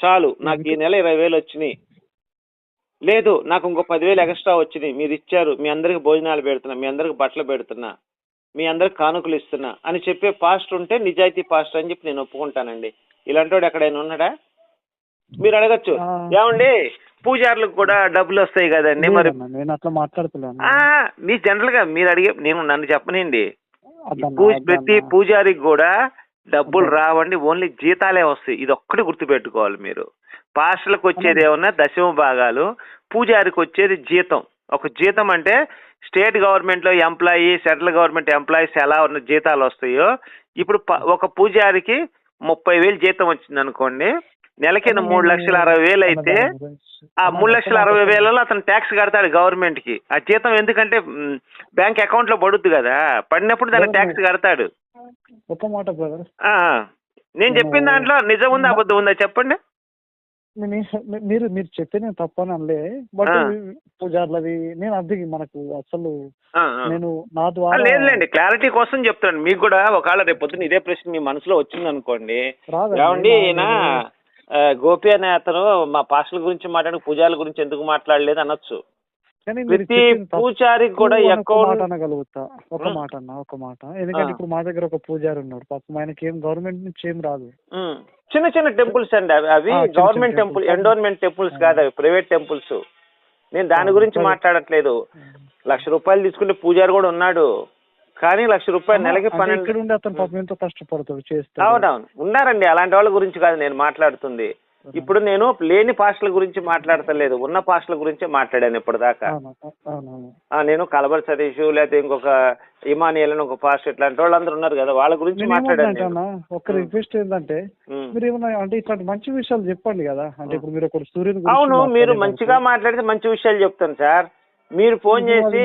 చాలు, నాకు ఈ నెల 20,000 వచ్చినాయి, లేదు నాకు ఇంకో 10,000 ఎక్స్ట్రా వచ్చినాయి, మీరు ఇచ్చారు, మీ అందరికి భోజనాలు పెడుతున్నా, మీ అందరికి బట్టలు పెడుతున్నా, మీ అందరికి కానుకలు ఇస్తున్నా అని చెప్పే పాస్టర్ ఉంటే నిజాయితీ పాస్టర్ అని చెప్పి నేను ఒప్పుకుంటానండి. ఇలాంటి వాడు ఎక్కడైనా ఉన్నాడా? మీరు అడగచ్చు, ఏమండి పూజారులకు కూడా డబ్బులు వస్తాయి కదండి, మరి నేను అట్లా మాట్లాడుతున్నాను. మీ జనరల్ గా మీరు అడిగే, నన్ను చెప్పనండి, ప్రతి పూజారికి కూడా డబ్బులు రావండి, ఓన్లీ జీతాలే వస్తాయి. ఇది ఒక్కటి గుర్తుపెట్టుకోవాలి మీరు. పాస్టర్లకు వచ్చేది ఏమన్నా దశమ భాగాలు, పూజారికి వచ్చేది జీతం. ఒక జీతం అంటే స్టేట్ గవర్నమెంట్ లో ఎంప్లాయీ, సెంట్రల్ గవర్నమెంట్ ఎంప్లాయీస్ ఎలా ఉన్న జీతాలు వస్తాయో, ఇప్పుడు ఒక పూజారికి 30,000 జీతం వచ్చింది అనుకోండి, నెలకి 3,60,000 అయితే ఆ 3,60,000 అతను ట్యాక్స్ కడతాడు గవర్నమెంట్ కి. ఆ జీతం ఎందుకంటే బ్యాంక్ అకౌంట్ లో పడుద్ది కదా, పడినప్పుడు దానికి ట్యాక్స్ కడతాడు. ఒక మాట బ్రదర్, నేను చెప్పిన దాంట్లో నిజం ఉందా అబద్ధం ఉందా చెప్పండి. మీరు మీరు చెప్పే నేను తప్పని అనలే, బట్ పూజార్లది నేను అది మనకు అసలు నేను నా ద్వారా లేదులేండి, క్లారిటీ కోసం చెప్తాను మీకు కూడా. ఒకవేళ రేపు పొద్దున ఇదే ప్రశ్న మీ మనసులో వచ్చింది అనుకోండి, ఏమండి ఈయన గోపి అనే అతను మా పాస్టర్ల గురించి మాట్లాడి పూజారుల గురించి ఎందుకు మాట్లాడలేదు అనొచ్చు. ప్రతి పూజారికి కూడా అనగలుగుతా ఒక మాట, ఎందుకంటే ఇప్పుడు మా దగ్గర ఒక పూజారి ఉన్నాడు, పాపం ఆయనకి ఏం గవర్నమెంట్ నుంచి ఏం రాదు. చిన్న చిన్న టెంపుల్స్ అండి అవి గవర్నమెంట్ టెంపుల్, ఎండోన్మెంట్ టెంపుల్స్ కాదు అవి, ప్రైవేట్ టెంపుల్స్. నేను దాని గురించి మాట్లాడట్లేదు. ₹1,00,000 తీసుకుంటే పూజారి కూడా ఉన్నాడు, కానీ ₹1,00,000 నెలకి 12 కష్టపడతాడు. అవునవును, ఉన్నారండి, అలాంటి వాళ్ళ గురించి కాదు నేను మాట్లాడుతుంది. ఇప్పుడు నేను లేని పాస్టర్ల గురించి మాట్లాడతలేదు, ఉన్న పాస్టర్ల గురించే మాట్లాడాను ఇప్పటిదాకా. నేను కలబర్ సతీష్ లేకపోతే ఇంకొక ఇమానియల్ అని ఒక పాస్టర్ ఇట్లాంటి వాళ్ళందరూ ఉన్నారు కదా, వాళ్ళ గురించి మాట్లాడాను. ఒక రిక్వెస్ట్ ఏంటంటే మీరు ఏమన్నా అంటే ఇట్లాంటి మంచి విషయాలు చెప్పండి కదా, అంటే ఇప్పుడు మీరు ఒక సూర్యుని. అవును, మీరు మంచిగా మాట్లాడితే మంచి విషయాలు చెప్తాను సార్. మీరు ఫోన్ చేసి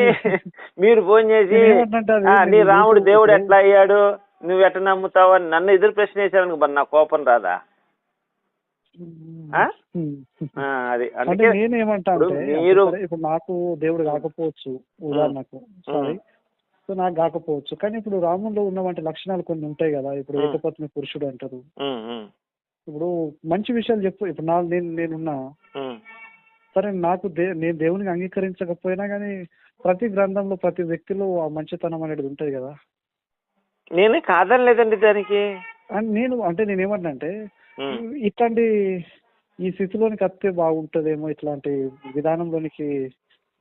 నీ రాముడు దేవుడు ఎట్లా అయ్యాడు, నువ్వు ఎట్లా నమ్ముతావు అని నన్ను ఎదురు ప్రశ్న వేసాను, మరి నా కోపం రాదా? అది అంటే నేనేమంటా అంటే మీరు ఇప్పుడు నాకు దేవుడు కాకపోవచ్చు, ఉదాహరణకు సారీ, సో నాకు కాకపోవచ్చు, కానీ ఇప్పుడు రాముల్లో ఉన్నవంటి లక్షణాలు కొన్ని ఉంటాయి కదా. ఇప్పుడు ఏకపత్ని పురుషుడు అంటారు. ఇప్పుడు మంచి విషయాలు చెప్పు. ఇప్పుడు నేనున్నా సరే, నాకు నేను దేవునికి అంగీకరించకపోయినా కానీ ప్రతి గ్రంథంలో ప్రతి వ్యక్తిలో ఆ మంచితనం అనేది ఉంటుంది కదా. నేనే కాదనలేదండి దానికి. నేనేమంటున్నా అంటే ఇట్లాంటి ఈ స్థితిలోనికి వస్తే బాగుంటదేమో, ఇట్లాంటి విధానంలోనికి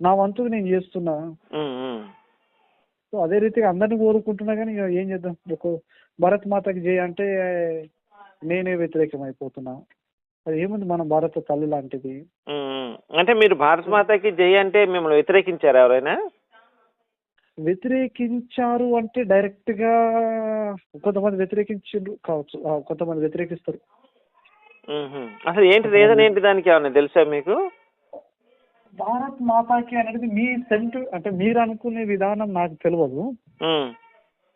నా వంతుకు నేను చేస్తున్నా. సో అదే రీతిగా అందరిని కోరుకుంటున్నా, కానీ ఏం చేద్దాం, ఒక భారత్ మాతకి జయ అంటే నేనే వ్యతిరేకం అయిపోతున్నా. అది ఏముంది, మన భారత తల్లి లాంటిది. అంటే మీరు భారత మాతకి జయ అంటే మిమ్మల్ని వ్యతిరేకించారు ఎవరైనా? వ్యతిరేకించారు అంటే డైరెక్ట్ గా కొంతమంది వ్యతిరేకించారు కావచ్చు, కొంతమంది వ్యతిరేకిస్తారు. అసలు ఏంటి రీజన్ ఏంటి దానికి ఏమన్నా తెలుసా మీకు? భారత్ మాతాకి అనేది మీ అంటే మీరు అనుకునే విధానం నాకు తెలియదు.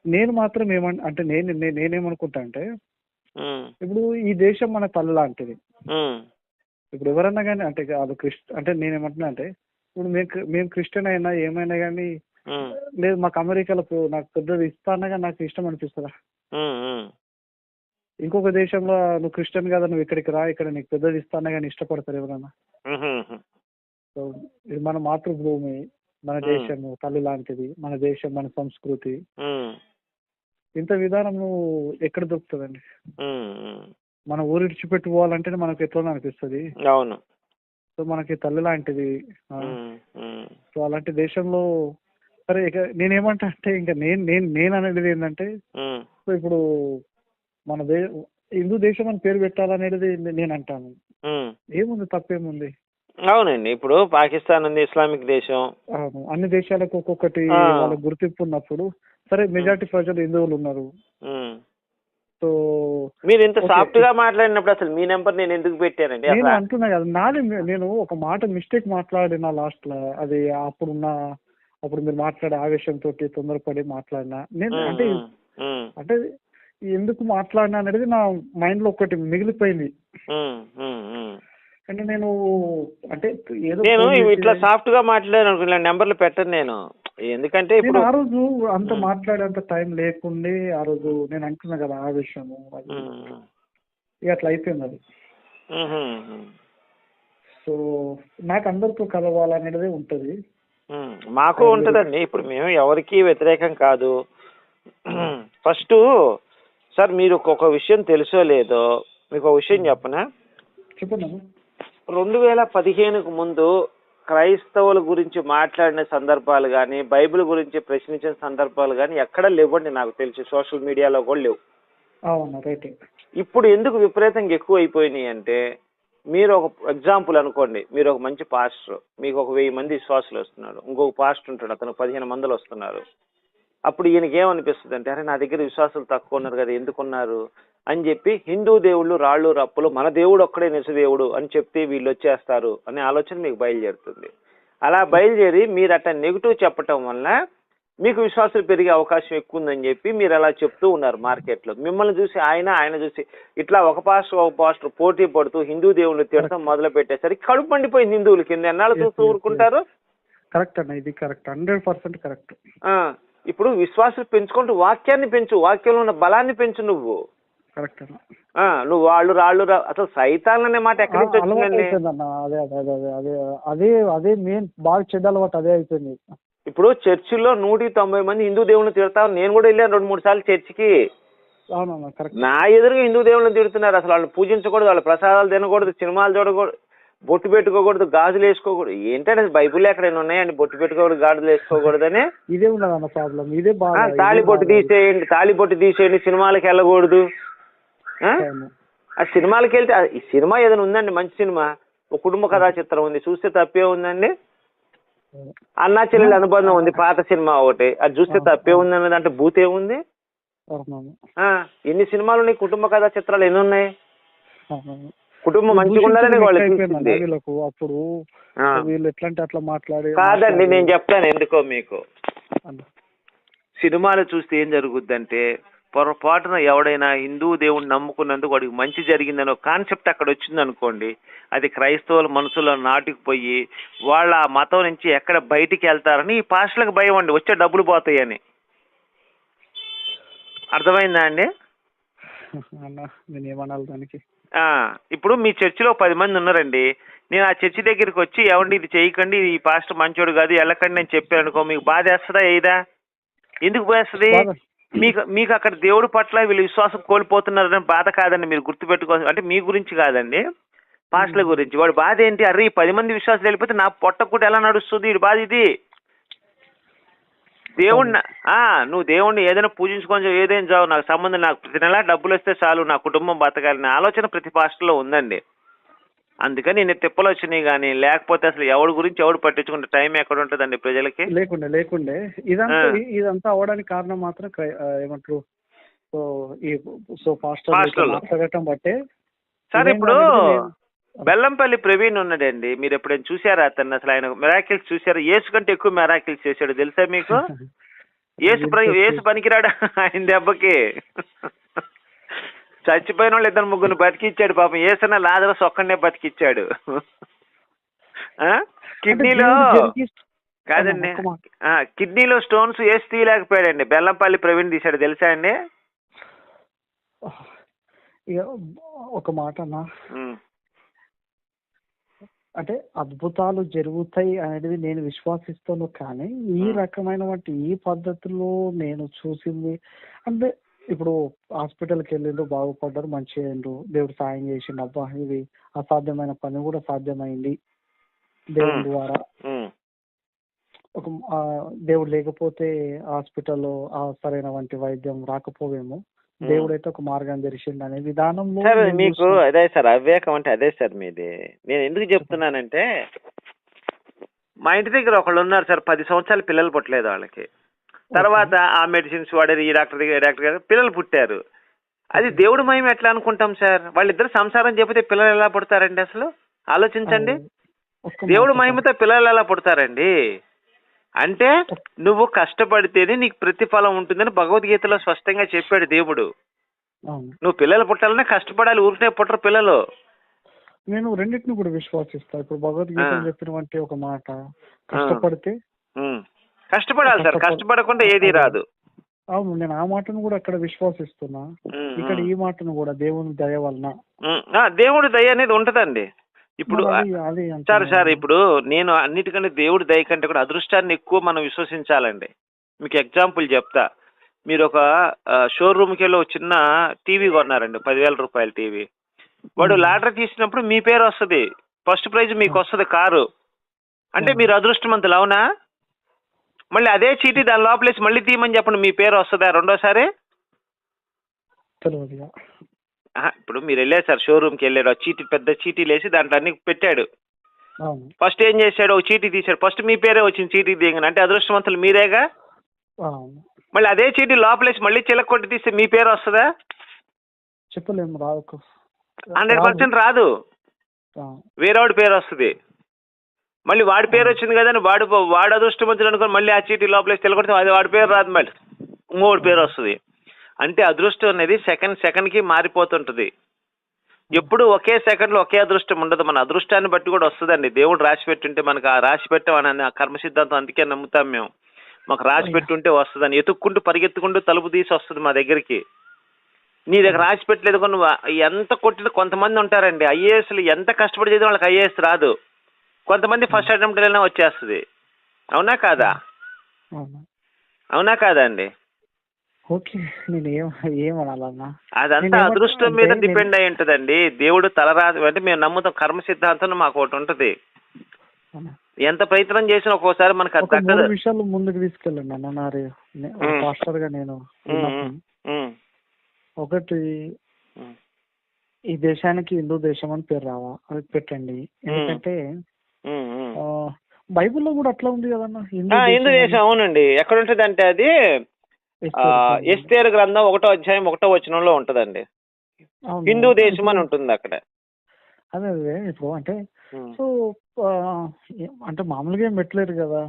నేను మాత్రం నేనేమనుకుంటా అంటే ఇప్పుడు ఈ దేశం మన తల్లి లాంటిది. ఇప్పుడు ఎవరన్నా కానీ అంటే అది అంటే నేనేమంటున్నా అంటే ఇప్పుడు మేము క్రిస్టియన్ అయినా ఏమైనా కానీ లేదు, మాకు అమెరికాలో నాకు పెద్దది ఇస్తానా కానీ నాకు ఇష్టం అనిపిస్తుందా? ఇంకొక దేశంలో నువ్వు క్రిస్టియన్ కదా, నువ్వు ఇక్కడికి రా, ఇక్కడ నీకు పెద్దది ఇస్తానా కానీ ఇష్టపడతారు ఎవరన్నా? సో ఇది మన మాతృభూమి, మన దేశము తల్లి లాంటిది, మన దేశం, మన సంస్కృతి. ఇంత విధానం ఎక్కడ దొరుకుతుందండి? మన ఊరు విడిచిపెట్టుకోవాలంటే మనకు ఎట్లా అనిపిస్తుంది. అవును. సో మనకి తల్లి లాంటిది. సో అలాంటి దేశంలో సరే, ఇక నేనేమంటా అంటే ఇంకా నేను అనేది ఏంటంటే ఇప్పుడు మన హిందూ దేశం అని పేరు పెట్టాలనేది నేను అంటాను. ఏముంది, తప్పేముంది? అవునండి, ఇప్పుడు పాకిస్తాన్ ఉంది, ఇస్లామిక్ దేశం. అవును, అన్ని దేశాలకు ఒక్కొక్కటి వాళ్ళ గుర్తింపు ఉన్నప్పుడు సరే, మెజారిటీ ప్రజలు హిందువులు ఉన్నారు. సో మీరు ఇంత సాఫ్ట్ గా మాట్లాడినప్పుడు అసలు మీ నెంబర్ నేను ఎందుకు పెట్టానండి? నేను అంటున్నా కదా, నేను ఒక మాట మిస్టేక్ మాట్లాడినా లాస్ట్ లో, అది అప్పుడు మీరు మాట్లాడే ఆవేశంతో తొందరపడి మాట్లాడినా నేను అంటే ఎందుకు మాట్లాడినా అనేది నా మైండ్ లో ఒకటి మిగిలిపోయింది. అంటే నేను ఇట్లా సాఫ్ట్ గా మాట్లాడాను, నెంబర్లు పెట్టను నేను. ఎందుకంటే ఇప్పుడు ఆ రోజు అంత మాట్లాడేంత టైం లేకుండే, ఆ రోజు నేను అంటున్నా కదా ఆవేశము, ఇక అట్లా అయిపోయింది అది. సో నాకు అందరితో కలవాలనేది ఉంటుంది. మాకు ఉంటుందండి. ఇప్పుడు మేము ఎవరికి వ్యతిరేకం కాదు. ఫస్ట్ సార్ మీరు ఒక విషయం తెలుసో లేదో మీకు ఒక విషయం చెప్పనా? చెప్పండి. 2015కు ముందు క్రైస్తవుల గురించి మాట్లాడిన సందర్భాలు కానీ, బైబిల్ గురించి ప్రశ్నించిన సందర్భాలు కానీ ఎక్కడ లేవండి నాకు తెలిసి. సోషల్ మీడియాలో కూడా లేవు. అవును, రైట్. ఇప్పుడు ఎందుకు విపరీతంగా ఎక్కువ అయిపోయినాయి అంటే, మీరు ఒక ఎగ్జాంపుల్ అనుకోండి, మీరు ఒక మంచి పాస్టర్, మీకు ఒక 1000 మంది విశ్వాసులు వస్తున్నారు, ఇంకొక పాస్టర్ ఉంటాడు, అతను 15 మందిలు వస్తున్నారు. అప్పుడు ఈయనకి ఏమనిపిస్తుంది అంటే, అరే నా దగ్గర విశ్వాసులు తక్కువ ఉన్నారు కదా, ఎందుకున్నారు అని చెప్పి హిందూ దేవుళ్ళు రాళ్ళు రప్పులు, మన దేవుడు ఒక్కడే నిజదేవుడు అని చెప్తే వీళ్ళు వచ్చేస్తారు అనే ఆలోచన మీకు బయలుదేరుతుంది. అలా బయలుదేరి మీరు అట్లా నెగిటివ్ చెప్పటం వల్ల మీకు విశ్వాసాలు పెరిగే అవకాశం ఎక్కువ ఉందని చెప్పి మీరు అలా చెప్తూ ఉన్నారు మార్కెట్లో. మిమ్మల్ని చూసి ఆయన చూసి ఇట్లా ఒక పాస్టర్ పోటీ పడుతూ హిందూ దేవుళ్ళు తిడతాం మొదలు పెట్టేసరికి కడుపు మండిపోయింది హిందువులు. కింద ఎన్నాళ్ళు చూస్తూ ఊరుకుంటారు? కరెక్ట్ అన్న, ఇది కరెక్ట్, 100% కరెక్ట్. ఇప్పుడు విశ్వాసాలు పెంచుకుంటూ వాక్యాన్ని పెంచు, వాక్యంలో ఉన్న బలాన్ని పెంచు. నువ్వు కరెక్ట్ అన్న. నువ్వు రాళ్ళు అసలు సైతాన్ అనే మాట ఎక్కడి నుంచి వచ్చిందండి? అదే మెయిన్ బాగా చెడ్డ అలవాటు అదే అయిపోయింది. ఇప్పుడు చర్చిలో 190 మంది హిందూ దేవుళ్ళని తిడతారు. నేను కూడా వెళ్ళాను 2-3 సార్లు చర్చికి. అవునన్నా, కరెక్ట్. నా ఎదురుగా హిందూ దేవుళ్ళని తిడుతున్నారు. అసలు వాళ్ళని పూజించకూడదు, వాళ్ళ ప్రసాదాలు తినకూడదు, సినిమాలు చూడకూడదు, బొట్టు పెట్టుకోకూడదు, గాజులు వేసుకోకూడదు. ఏంటంటే బైబుల్ ఎక్కడైనా ఉన్నాయండి బొట్టు పెట్టుకోకూడదు, గాజులు వేసుకోకూడదు అని? ఇదే ఉన్నదన్న ప్రాబ్లం, ఇదే బాగా. తాళిబొట్టు తీసేయండి, సినిమాలకు వెళ్ళకూడదు. ఆ సినిమాలకు వెళ్తే ఈ సినిమా ఏదైనా ఉందండి మంచి సినిమా? ఒక కుటుంబ కథా చిత్రం ఉంది, చూస్తే తప్పే ఉందండి. అన్నా చెల్లెల అనుబంధం ఉంది, పాత సినిమా ఒకటి, అది చూస్తే తప్పే ఉందన్నది. అంటే భూతే ఉంది. ఎన్ని సినిమాలు ఉన్నాయి, కుటుంబ కథా చిత్రాలు ఎన్ని ఉన్నాయి? కుటుంబం మంచిగా ఉండాలని వాళ్ళు చూసింది. అప్పుడు వీళ్ళు ఎట్లా అంటే అట్లా మాట్లాడి కాదండి, నేను చెప్తాను ఎందుకో మీకు. సినిమాలు చూస్తే ఏం జరుగుద్దంటే, పొరపాటున ఎవడైనా హిందూ దేవుడిని నమ్ముకున్నందుకు వాడికి మంచి జరిగిందని ఒక కాన్సెప్ట్ అక్కడ వచ్చింది అనుకోండి, అది క్రైస్తవుల మనసులో నాటుకుపోయి వాళ్ళ ఆ మతం నుంచి ఎక్కడ బయటికి వెళ్తారని ఈ పాస్టర్లకు భయం అండి, వచ్చే డబ్బులు పోతాయని. అర్థమైందా అండి? నేను ఏమనాలి దానికి? ఇప్పుడు మీ చర్చిలో 10 మంది ఉన్నారండి. నేను ఆ చర్చి దగ్గరికి వచ్చి ఏమండి ఇది చేయకండి, ఈ పాస్టర్ మంచోడు కాదు, వెళ్ళకండి నేను చెప్పాను అనుకో, మీకు బాధ వేస్తుందా? ఏదా? ఎందుకు వేస్తుంది? మీకు అక్కడ దేవుడి పట్ల వీళ్ళు విశ్వాసం కోల్పోతున్నారని బాధ కాదండి, మీరు గుర్తుపెట్టుకోవాలి. అంటే మీ గురించి కాదండి, పాస్టర్ల గురించి. వాడు బాధ ఏంటి? అరే 10 మంది విశ్వాసాలు వెళ్ళిపోతే నా పొట్ట కూడా ఎలా నడుస్తుంది, ఇది బాధ. ఇది దేవుడిని నువ్వు దేవుడిని ఏదైనా పూజించుకొని ఏదైనా చావు, నాకు సంబంధం, నాకు ప్రతి నెలా డబ్బులు వస్తే చాలు, నా కుటుంబం బతకాలని ఆలోచన ప్రతి పాస్టర్లో ఉందండి. అందుకని నేను తిప్పలు వచ్చినాయి. కానీ లేకపోతే అసలు ఎవరి గురించి ఎవడు పట్టించుకుంటే టైం ఎక్కడ ఉంటుందండి ప్రజలకి? లేకుండే ఇదంతా అవడానికి కారణం మాత్రం ఏమంటారు, మాట్లాడటం బట్టే. సార్ ఇప్పుడు బెల్లంపల్లి ప్రవీణ్ ఉన్నాడండి, మీరు ఎప్పుడైనా చూసారా అతన్ని? అసలు ఆయన మెరాకిల్స్ చూసారా? యేసు కంటే ఎక్కువ మెరాకిల్స్ చేశాడు తెలుసా మీకు? యేసు పనికిరాడా ఆయన దెబ్బకి? చచ్చిపోయిన వాళ్ళు 2-3 బతికిచ్చాడు పాపం. యేసన్న లాజరస్ ఒక్కడనే బతికిచ్చాడు. కిడ్నీలో కాదండి, కిడ్నీలో స్టోన్స్ వేసి తీయలేకపోయాడండి, బెల్లంపల్లి ప్రవీణ్ తీశాడు తెలుసా అండి? ఒక మాట అన్నా, అంటే అద్భుతాలు జరుగుతాయి అనేది నేను విశ్వాసిస్తాను. కానీ ఈ రకమైన ఈ పద్ధతిలో నేను చూసింది అంటే, ఇప్పుడు హాస్పిటల్కి వెళ్ళిండ్రు, బాగుపడ్డారు, మంచిగా అయ్యిండ్రు, దేవుడు సాయం చేసిండు, అబ్బా ఇది అసాధ్యమైన పని కూడా సాధ్యమైంది దేవుడి ద్వారా. ఒక దేవుడు లేకపోతే హాస్పిటల్లో సరైన వైద్యం రాకపోవేమో, దేవుడైతే ఒక మార్గం తెరిచిండు అనే విధానంలో. మీకు అదే సార్ అవివేకం అంటే అదే సార్ మీది. నేను ఎందుకు చెప్తున్నానంటే, మా ఇంటి దగ్గర ఒకళ్ళు ఉన్నారు సార్, 10 సంవత్సరాలు పిల్లలు పుట్టలేదు వాళ్ళకి. తర్వాత ఆ మెడిసిన్స్ వాడారు, ఈ డాక్టర్ గారు పిల్లలు పుట్టారు. అది దేవుడి మహిమ ఎట్లా అనుకుంటాం సార్? వాళ్ళిద్దరు సంసారం చెప్పితే పిల్లలు ఎలా పుడతారండి? అసలు ఆలోచించండి. దేవుడి మహిమతో పిల్లలు ఎలా పుడతారండి? అంటే నువ్వు కష్టపడితేనే నీకు ప్రతిఫలం ఉంటుందని భగవద్గీతలో స్పష్టంగా చెప్పాడు దేవుడు. నువ్వు పిల్లలు పుట్టాలనే కష్టపడాలి, ఊరికే పుట్టరు పిల్లలు. నేను రెండింటిని కూడా విశ్వాసిస్తా. ఇప్పుడు భగవద్గీత చెప్పినటువంటి ఒక మాట, కష్టపడితే కష్టపడాలి సార్, కష్టపడకుండా ఏది రాదు. అవును, నేను ఆ మాటను కూడా అక్కడ విశ్వాసిస్తున్నా. ఇక్కడ ఈ మాటను కూడా దేవుని దయ వలన. దేవుడి దయ అనేది ఉంటదండి. ఇప్పుడు మరి అది సార్ అంటున్నా. ఇప్పుడు నేను అన్నిటికంటే దేవుడి దయ కంటే కూడా అదృష్టాన్ని ఎక్కువ మనం విశ్వసించాలండి. మీకు ఎగ్జాంపుల్ చెప్తా. మీరు ఒక షోరూమ్కి వెళ్ళి ఒక చిన్న టీవీ కొన్నారండి, 10,000 రూపాయల టీవీ. వాడు లాటరీ తీసినప్పుడు మీ పేరు వస్తుంది, ఫస్ట్ ప్రైజ్ మీకు వస్తుంది కారు. అంటే మీరు అదృష్టవంతులు, అవునా? మళ్ళీ అదే చీటీ దాని లోపలేసి మళ్ళీ తీయమని చెప్పండి, మీ పేరు వస్తుందా రెండోసారి? తెలియదు. ఇప్పుడు మీరు వెళ్ళారు సార్, షోరూమ్కి వెళ్ళాడు, ఆ చీటీ పెద్ద చీటీలు వేసి దాంట్లో అన్ని పెట్టాడు. అవును. ఫస్ట్ ఏం చేశాడు, ఒక చీటీ తీశాడు, ఫస్ట్ మీ పేరే వచ్చింది చీటీ దిగని, అంటే అదృష్టవంతులు మీరేగా. అవును. మళ్ళీ అదే చీటీ లోపలేసి మళ్ళీ చిలక కొట్టి తీస్తే మీ పేరు వస్తుందా? చెప్పలేము, రాదు. 100% రాదు, వేరేవాడి పేరు వస్తుంది. మళ్ళీ వాడి పేరు వచ్చింది కదా అని వాడు అదృష్టవంతుడు అనుకుని మళ్ళీ ఆ చీటీ లోపలేసి చిలకొడితే అది వాడి పేరు రాదు, మళ్ళీ ఇంకోటి పేరు వస్తుంది. అంటే అదృష్టం అనేది సెకండ్కి మారిపోతుంటది. ఎప్పుడు ఒకే సెకండ్లో ఒకే అదృష్టం ఉండదు. మన అదృష్టాన్ని బట్టి కూడా వస్తుందండి. దేవుడు రాసి పెట్టుంటే మనకు ఆ రాసి పెట్టమని ఆ కర్మ సిద్ధాంతం అందుకే నమ్ముతాం మేము. మాకు రాసి పెట్టుంటే వస్తుందని. ఎతుక్కుంటూ పరిగెత్తుకుంటూ తలుపు తీసి వస్తుంది మా దగ్గరికి. నీ దగ్గర రాసి పెట్టలేదు కానీ నువ్వు ఎంత కొట్టిన కొంతమంది ఉంటారండి, ఐఏఎస్లు ఎంత కష్టపడి చదివిన వాళ్ళకి ఐఏఎస్ రాదు. కొంతమంది ఫస్ట్ అటెంప్ట్ అయినా వచ్చేస్తుంది. అవునా కాదా? అవునా కాదా అండి? ఓకే, నేను ఏమనాలన్నా, అదంతా అదృష్టం మీద డిపెండ్ అయి ఉంటదండి. దేవుడు తలరాదు అంటే మేము నమ్ముతాం. కర్మ సిద్ధాంతం మాకు ఒకటి ఉంటది. ఎంత ప్రయత్నం చేసినా ఒక్కోసారి మనకు అది దక్కదు. విషయాలు ముందుకు తీసుకెళ్ళండి అన్న. పాస్టర్ గా నేను ఒకటి, ఈ దేశానికి హిందూ దేశం అని పేరు అది పెట్టండి. ఎందుకంటే బైబిల్లో కూడా అట్లా ఉంది కదన్నా, హిందూ దేశం. అవునండి, ఎక్కడ ఉంటది అంటే అది ఎస్తేరు గ్రంథం 1వ అధ్యాయం 1వ వచనంలో ఉంటదండి. హిందూ దేశం అని ఉంటుంది అక్కడ. అదే ఇప్పుడు అంటే సో అంటే మామూలుగా ఏం పెట్టలేరు కదా.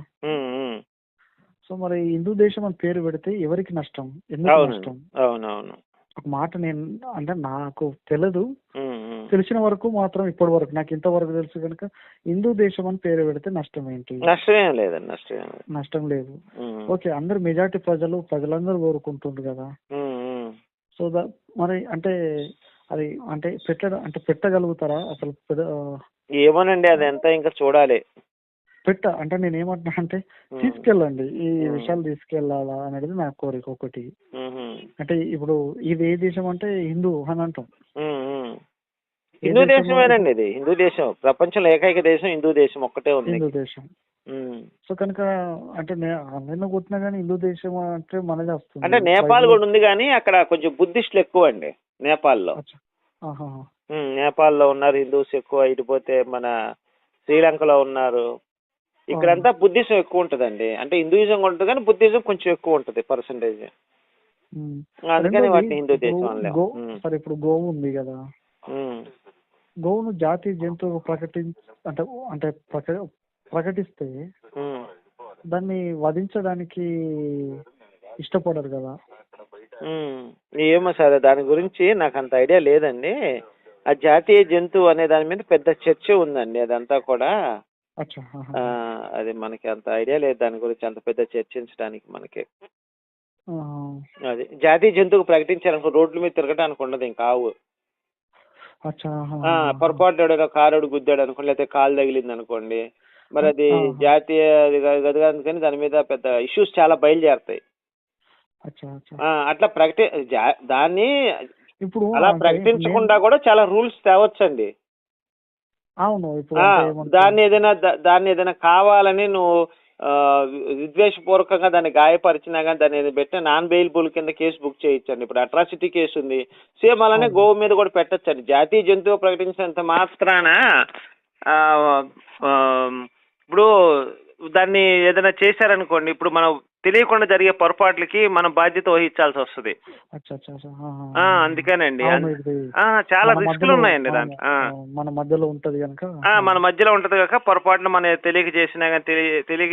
సో మరి హిందూ దేశం అని పేరు పెడితే ఎవరికి నష్టం, ఎందుకు నష్టం? అవునవును. ఒక మాట నేను అంటే నాకు తెలియదు, తెలిసిన వరకు మాత్రం ఇప్పటి వరకు నాకు ఇంతవరకు తెలుసు కనుక హిందూ దేశం అని పేరు పెడితే నష్టం ఏంటి? నష్టమేం లేదండి, నష్టం లేదు. ఓకే, అందరు మెజార్టీ ప్రజలందరూ కోరుకుంటుండ్రు కదా. సో మరి అంటే అది అంటే పెట్టగలుగుతారా అసలు? ఏమోనండి, అది ఎంత ఇంకా చూడాలి. అంటే నేను ఏమంటున్నా అంటే తీసుకెళ్ళండి, ఈ విషయాలు తీసుకెళ్ళాలా అనేది నా కోరిక ఒకటి. అంటే ఇప్పుడు ఇది ఏ దేశం అంటే హిందూ అని అంటాం. హిందూ దేశమేనండి, ఇది హిందూ దేశం. ప్రపంచంలో ఏకైక దేశం హిందూ దేశం ఒక్కటే ఉంది, హిందూ దేశం. సో కనుక అంటే నేను కొట్టినా కానీ హిందూ దేశం అంటే మనదే వస్తుంది. అంటే నేపాల్ కూడా ఉంది కానీ అక్కడ కొంచెం బుద్ధిస్టులు ఎక్కువ అండి నేపాల్లో. నేపాల్లో ఉన్నారు హిందూస్ ఎక్కువ. ఇటుపోతే మన శ్రీలంకలో ఉన్నారు. ఇక్కడంతా బుద్ధిజం ఎక్కువ ఉంటదండి. అంటే హిందూయిజం కూడా ఉంటుంది కానీ బుద్ధిజం కొంచెం ఎక్కువ ఉంటది పర్సంటేజ్. అందుకని వాటిని హిందూ దేశం అనలేము. సరే, ఇప్పుడు గోవు ఉంది కదా, గోవును జాతీయ జంతువు ప్రకటిస్తే దాన్ని వధించడానికి ఇష్టపడరు కదా. ఏమో సార్, దాని గురించి నాకు అంత ఐడియా లేదండి. ఆ జాతీయ జంతువు అనే దాని మీద పెద్ద చర్చ ఉందండి. అదంతా కూడా అది మనకి అంత ఐడియా లేదు దాని గురించి, అంత పెద్ద చర్చించడానికి మనకి. అది జాతీయ జంతువు ప్రకటించారనుకో రోడ్ల మీద తిరగడానికి ఉండదు ఇంకా ఆవు. పొరపాటు కారుడు గుద్దాడు అనుకోండి, లేకపోతే కాలు తగిలింది అనుకోండి, మరి అది జాతీయ గది అందుకని దాని మీద పెద్ద ఇష్యూస్ చాలా బయలుదేరుతాయి. అట్లా దాన్ని ఇప్పుడు అలా ప్రకటించకుండా కూడా చాలా రూల్స్ తేవచ్చండి. అవును. దాన్ని ఏదైనా కావాలని నువ్వు విద్వేషపూర్వకంగా దాన్ని గాయపరిచినా కానీ దాన్ని పెట్టి నాన్ బెయిలబుల్ కింద కేసు బుక్ చేయొచ్చండి. ఇప్పుడు అట్రాసిటీ కేసు ఉంది, సేమ్ అలానే గోవు మీద కూడా పెట్టచ్చండి. జాతీయ జంతువు ప్రకటించినంత మాత్రాన ఇప్పుడు దాన్ని ఏదైనా చేశారనుకోండి, ఇప్పుడు మనం తెలియకుండా జరిగే పొరపాట్లకి మనం బాధ్యత వహించాల్సి వస్తుంది. అందుకేనండి చాలా రిస్కులు ఉన్నాయండి దాంట్లో. మన మధ్యలో ఉంటది కనుక పొరపాటున మన తెలియక చేసినా కానీ తెలియక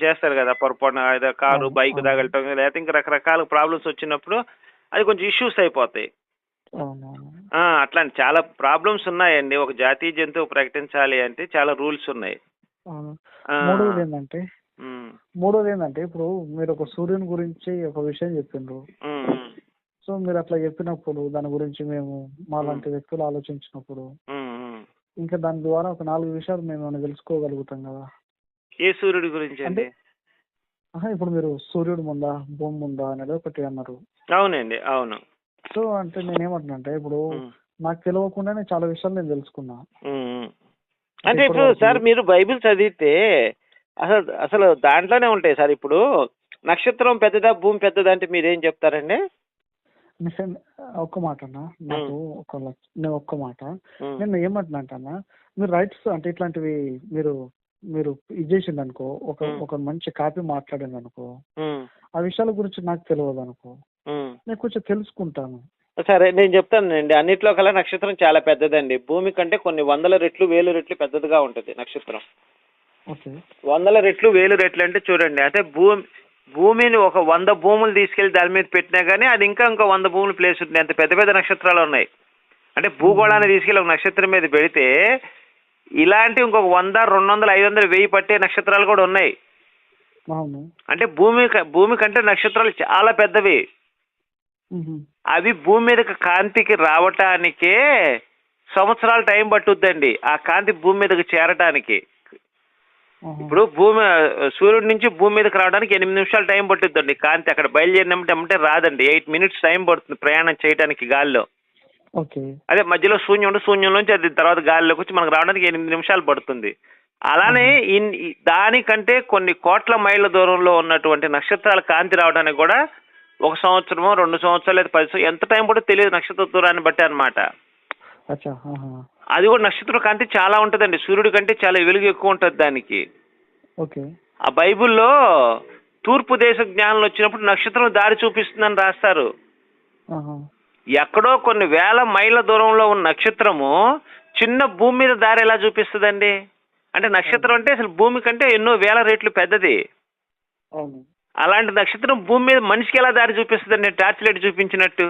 చేస్తారు కదా పొరపాటున, ఏదో కారు బైక్ తగలటం లేకపోతే ఇంకా రకరకాల ప్రాబ్లమ్స్ వచ్చినప్పుడు అది కొంచెం ఇష్యూస్ అయిపోతాయి. అట్లాంటి చాలా ప్రాబ్లమ్స్ ఉన్నాయండి. ఒక జాతీయ జంతువు ప్రకటించాలి అంటే చాలా రూల్స్ ఉన్నాయి. మూడవది ఏంటంటే మూడోది ఏంటంటే ఇప్పుడు మీరు ఒక సూర్యుని గురించి ఒక విషయం చెప్పిండ్రు. సో మీరు అట్లా చెప్పినప్పుడు దాని గురించి మేము మాలాంటి వ్యక్తులు ఆలోచించినప్పుడు ఇంకా దాని ద్వారా ఒక 4 విషయాలు మేము ఏమైనా తెలుసుకోగలుగుతాం కదా. ఏ సూర్యుడి గురించి అండి? ఇప్పుడు మీరు సూర్యుడు ముందా భూమి ముందా అనేది ఒకటి అన్నారు. అవునండి, అవును. సో అంటే నేనేమంటున్నా అంటే ఇప్పుడు నాకు తెలియకుండానే చాలా విషయాలు నేను తెలుసుకున్నా. అంటే ఇప్పుడు సార్ మీరు బైబిల్ చదివితే అసలు అసలు దాంట్లోనే ఉంటాయి సార్. ఇప్పుడు నక్షత్రం పెద్దదా భూమి పెద్దదా అంటే మీరేం చెప్తారండి? ఒక్క మాట అన్న, నాకు నేను ఒక్క మాట నేను ఏమంటున్నా అంటన్నా, మీరు రైట్స్ అంటే ఇట్లాంటివి మీరు మీరు ఇది చేసింది అనుకో, ఒక మంచి కాపీ మాట్లాడింది అనుకో, ఆ విషయాల గురించి నాకు తెలియదు అనుకో, నేను కొంచెం తెలుసుకుంటాను. సరే నేను చెప్తానండి. అన్నిట్లో కల్లా నక్షత్రం చాలా పెద్దదండి. భూమి కంటే కొన్ని 100 రెట్లు 1000 రెట్లు పెద్దదిగా ఉంటుంది నక్షత్రం. 100 రెట్లు 1000 రెట్లు అంటే చూడండి, అంటే భూమిని ఒక 100 భూములు తీసుకెళ్లి దాని మీద పెట్టినా కానీ అది ఇంకా 100 భూములు ప్లేస్ ఉంటుంది. అంత పెద్ద పెద్ద నక్షత్రాలు ఉన్నాయి. అంటే భూగోళాన్ని తీసుకెళ్లి ఒక నక్షత్రం మీద పెడితే ఇలాంటి ఇంకొక 100, 200, 500, 1000 పట్టే నక్షత్రాలు కూడా ఉన్నాయి. అంటే భూమి కంటే నక్షత్రాలు చాలా పెద్దవి. అవి భూమి మీదకి కాంతికి రావటానికే సంవత్సరాలు టైం పట్టుద్దండి, ఆ కాంతి భూమి మీదకి చేరటానికి. ఇప్పుడు సూర్యుడి నుంచి భూమి మీదకి రావడానికి 8 నిమిషాలు టైం పట్టుద్దండి కాంతి. అక్కడ బయలుదేరినట్టే రాదండి, 8 మినిట్స్ టైం పడుతుంది ప్రయాణం చేయడానికి గాల్లో. అదే మధ్యలో శూన్యం నుంచి అది తర్వాత గాలిలోకి వచ్చి మనకు రావడానికి 8 నిమిషాలు పడుతుంది. అలానే దానికంటే కొన్ని కోట్ల మైళ్ళ దూరంలో ఉన్నటువంటి నక్షత్రాల కాంతి రావడానికి కూడా 1 సంవత్సరమో 2 సంవత్సరాలు లేదా 10 సంవత్సరాలు ఎంత టైం పడుతుందో తెలియదు, నక్షత్ర దూరాన్ని బట్టి అనమాట. అది కూడా నక్షత్ర కాంతి చాలా ఉంటుందండి, సూర్యుడి కంటే చాలా వెలుగు ఎక్కువ ఉంటుంది దానికి. ఆ బైబిల్లో తూర్పు దేశ జ్ఞానులు వచ్చినప్పుడు నక్షత్రం దారి చూపిస్తుందని రాస్తారు. ఎక్కడో కొన్ని వేల మైళ్ళ దూరంలో ఉన్న నక్షత్రము చిన్న భూమి మీద దారి ఎలా చూపిస్తుందండి? అంటే నక్షత్రం అంటే అసలు భూమి కంటే ఎన్నో వేల రెట్లు పెద్దది. అలాంటి నక్షత్రం భూమి మీద మనిషికి ఎలా దారి చూపిస్తుందండి టార్చ్ లైట్ చూపించినట్టు?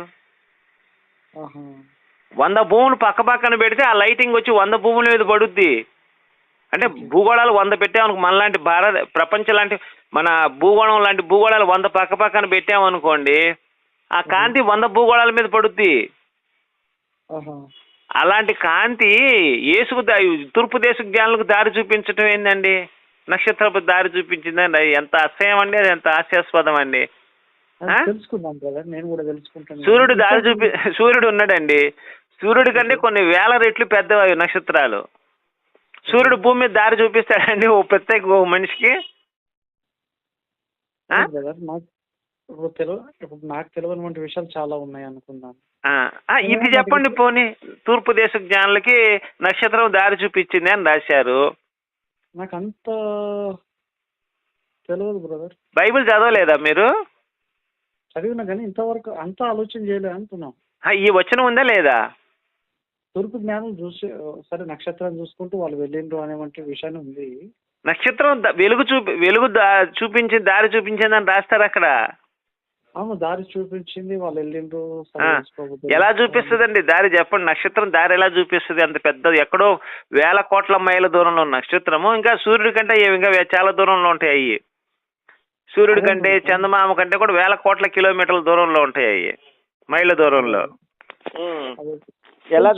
100 భూములు పక్కన పెడితే ఆ లైటింగ్ వచ్చి 100 భూముల మీద పడుద్ది. అంటే భూగోళాలు 100 పెట్టామనుకో, మనలాంటి ప్రపంచం లాంటి మన భూగోళం లాంటి భూగోళాలు 100 పక్కన పెట్టామనుకోండి, ఆ కాంతి 100 భూగోళాల మీద పడుద్ది. అలాంటి కాంతి యేసుకు తూర్పు దేశ జ్ఞానులకు దారి చూపించటం ఏందండి? నక్షత్రపు దారి చూపించిందండి. అది ఎంత అసహ్యం అండి, అది ఎంత హాస్యాస్పదం అండి. సూర్యుడు ఉన్నాడండి, సూర్యుడి కంటే కొన్ని వేల రెట్లు పెద్ద నక్షత్రాలు. సూర్యుడు భూమి మీద దారి చూపిస్తాడండి ఓ ప్రత్యేక మనిషికి? నాకు తెలియని విషయాలు చాలా ఉన్నాయి అనుకున్నాను. ఇది చెప్పండి పోనీ, తూర్పు దేశ జ్ఞానులకి నక్షత్రం దారి చూపించింది అని రాశారు. నాకు అంత తెలియదు బ్రదర్. బైబిల్ చదవలేదా మీరు? చదివినా కానీ ఇంతవరకు అంతా ఆలోచన చేయలేదు అంటున్నాం. ఈ వచనం ఉందా లేదా? తూర్పు జ్ఞానం చూసి సరే నక్షత్రాన్ని చూసుకుంటూ వాళ్ళు వెళ్ళిండ్రు అనేవంటి విషయాన్ని ఉంది. నక్షత్రం వెలుగు చూపించింది, దారి చూపించింది అని రాస్తారు అక్కడ. అవును, దారి చూపించింది, వాళ్ళు వెళ్ళిండ్రు. ఎలా చూపిస్తుందండి దారి చెప్పండి? నక్షత్రం దారి ఎలా చూపిస్తుంది? అంత పెద్దది, ఎక్కడో వేల కోట్ల మైళ్ళ దూరంలో ఉన్న నక్షత్రము. ఇంకా సూర్యుడి కంటే ఇంకా చాలా దూరంలో ఉంటాయి అవి. సూర్యుడి కంటే చందమామ కంటే కూడా వేల కోట్ల కిలోమీటర్ల దూరంలో ఉంటాయి అవి, మైళ్ళ దూరంలో. ఎలా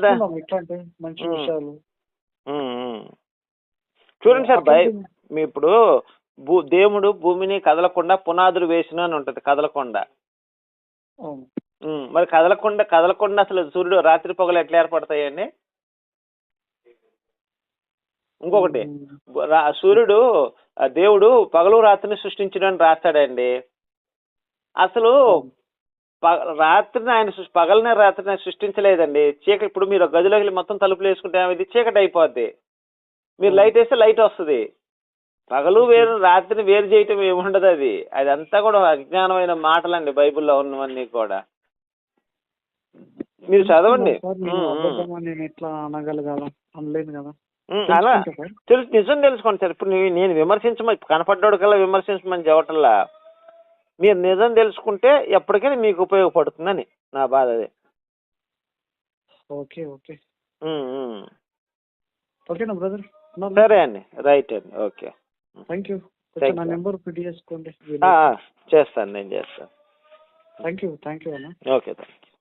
మంచి విషయాలు చూడండి సార్. మీ ఇప్పుడు దేవుడు భూమిని కదలకుండా పునాదులు వేసిన అని ఉంటది, కదలకుండా. మరి కదలకుండా అసలు సూర్యుడు రాత్రి పగలు ఎట్లా ఏర్పడతాయండి? ఇంకొకటి, సూర్యుడు దేవుడు పగలు రాత్రిని సృష్టించడానికి రాస్తాడండి. అసలు రాత్రిని ఆయన పగలనే రాత్రిని ఆయన సృష్టించలేదండి. చీకటి, ఇప్పుడు మీరు గదిలోకి వెళ్ళి మొత్తం తలుపులు వేసుకుంటే ఇది చీకటి అయిపోద్ది, మీరు లైట్ వేస్తే లైట్ వస్తుంది. పగలు వేరు రాత్రిని వేరు చేయటం ఏముండదు. అది అంతా కూడా అజ్ఞానమైన మాటలండి బైబిల్లో ఉన్నవన్నీ కూడా. మీరు చదవండి. అలా నిజం తెలుసుకోండి సార్. ఇప్పుడు నేను కనపడ్డాడు కల్లా విమర్శించమని చెప్పటల్లా, మీరు నిజం తెలుసుకుంటే ఎప్పటికైనా మీకు ఉపయోగపడుతుందని నా బాధ. అదే. ఓకేనా బ్రదర్? సరే అండి, రైట్ అండి, ఓకే, థ్యాంక్ యూ. కొంచెం నా నెంబర్ ఫిట్ చేసుకోండి. చేస్తాను, నేను చేస్తాను. థ్యాంక్ యూ అన్న. Okay, thank you.